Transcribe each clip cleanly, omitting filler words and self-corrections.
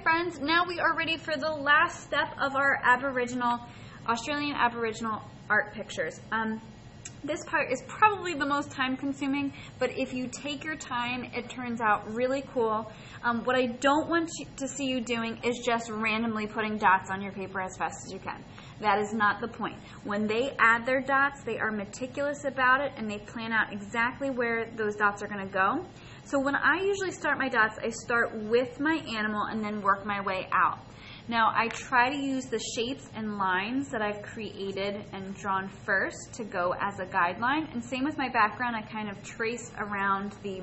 friends, now we are ready for the last step of our Australian Aboriginal art pictures. This part is probably the most time consuming, but if you take your time, it turns out really cool. What I don't want to see you doing is just randomly putting dots on your paper as fast as you can. That is not the point. When they add their dots, they are meticulous about it and they plan out exactly where those dots are going to go. So when I usually start my dots, I start with my animal and then work my way out. Now, I try to use the shapes and lines that I've created and drawn first to go as a guideline. And same with my background, I kind of trace around the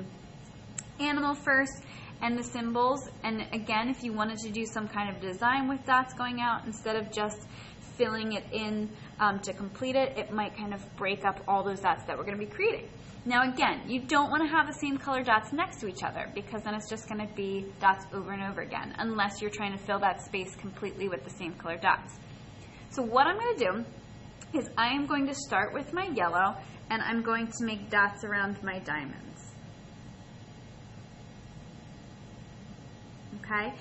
animal first and the symbols. And again, if you wanted to do some kind of design with dots going out, instead of just filling it in to complete it, it might kind of break up all those dots that we're going to be creating. Now again, you don't want to have the same color dots next to each other because then it's just going to be dots over and over again unless you're trying to fill that space completely with the same color dots. So what I'm going to do is I am going to start with my yellow and I'm going to make dots around my diamonds. Okay?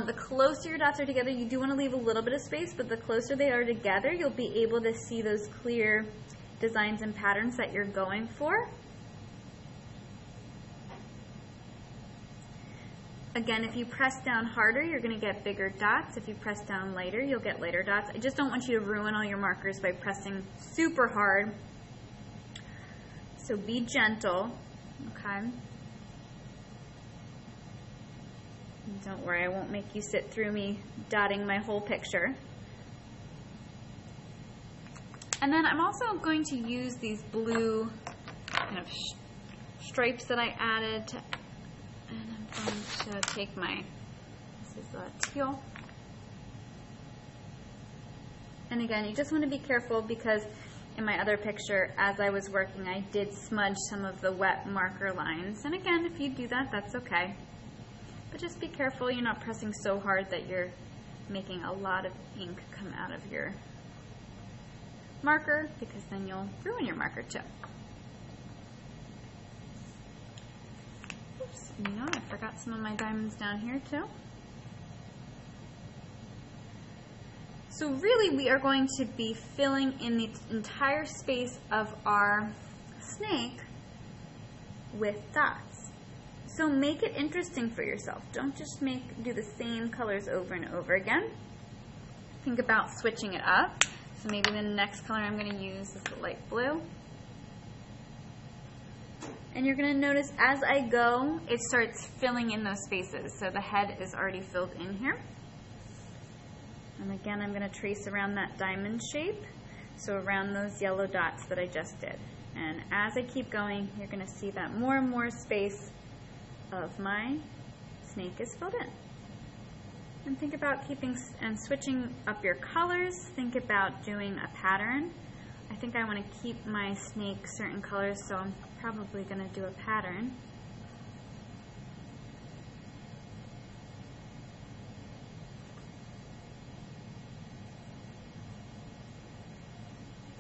The closer your dots are together, you do want to leave a little bit of space, but the closer they are together, you'll be able to see those clear designs and patterns that you're going for. Again, if you press down harder, you're going to get bigger dots. If you press down lighter, you'll get lighter dots. I just don't want you to ruin all your markers by pressing super hard. So be gentle, okay? And don't worry, I won't make you sit through me dotting my whole picture. And then I'm also going to use these blue kind of stripes that I added to, and I'm going to take my, this is teal. And again, you just want to be careful because in my other picture, as I was working, I did smudge some of the wet marker lines. And again, if you do that, that's okay. But just be careful you're not pressing so hard that you're making a lot of ink come out of your marker, because then you'll ruin your marker too. Oops, you know, I forgot some of my diamonds down here too. So really we are going to be filling in the entire space of our snake with dots. So make it interesting for yourself. Don't just do the same colors over and over again. Think about switching it up. So maybe the next color I'm going to use is the light blue. And you're going to notice as I go, it starts filling in those spaces. So the head is already filled in here. And again, I'm going to trace around that diamond shape. So around those yellow dots that I just did. And as I keep going, you're going to see that more and more space of my snake is filled in. And think about keeping and switching up your colors. Think about doing a pattern. I think I want to keep my snake certain colors, so I'm probably going to do a pattern.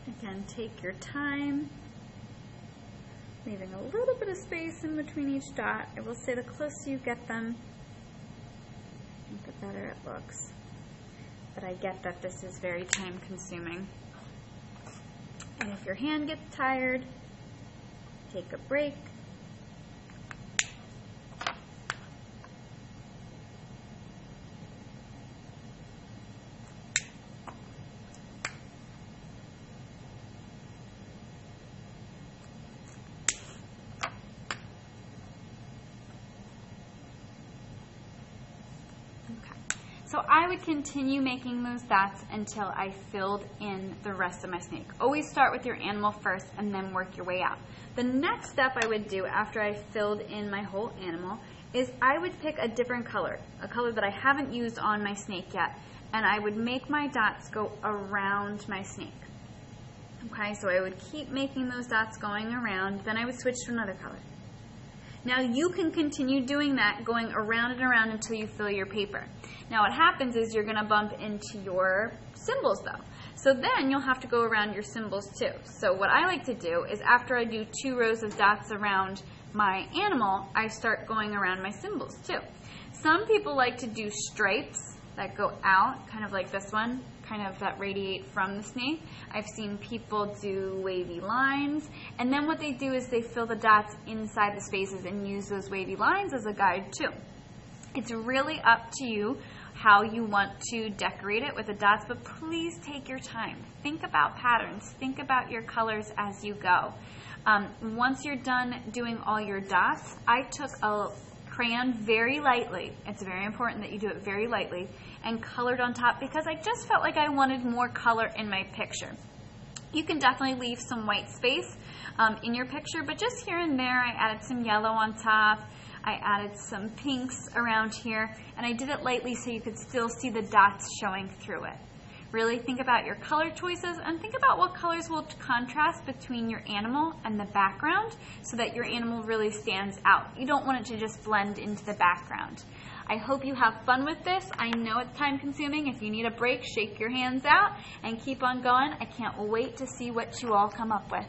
Again, take your time, leaving a little bit of space in between each dot. I will say the closer you get them, the better it looks. But I get that this is very time consuming. And if your hand gets tired, take a break. So I would continue making those dots until I filled in the rest of my snake. Always start with your animal first and then work your way out. The next step I would do after I filled in my whole animal is I would pick a different color, a color that I haven't used on my snake yet, and I would make my dots go around my snake. Okay, so I would keep making those dots going around, then I would switch to another color. Now you can continue doing that, going around and around until you fill your paper. Now what happens is you're going to bump into your symbols though. So then you'll have to go around your symbols too. So what I like to do is after I do 2 rows of dots around my animal, I start going around my symbols too. Some people like to do stripes that go out, kind of like this one, kind of that radiate from the snake. I've seen people do wavy lines, and then what they do is they fill the dots inside the spaces and use those wavy lines as a guide too. It's really up to you how you want to decorate it with the dots, but please take your time. Think about patterns. Think about your colors as you go. Once you're done doing all your dots, I took a crayon very lightly. It's very important that you do it very lightly, and colored on top because I just felt like I wanted more color in my picture. You can definitely leave some white space in your picture, but just here and there I added some yellow on top. I added some pinks around here, and I did it lightly so you could still see the dots showing through it. Really think about your color choices and think about what colors will contrast between your animal and the background so that your animal really stands out. You don't want it to just blend into the background. I hope you have fun with this. I know it's time consuming. If you need a break, shake your hands out and keep on going. I can't wait to see what you all come up with.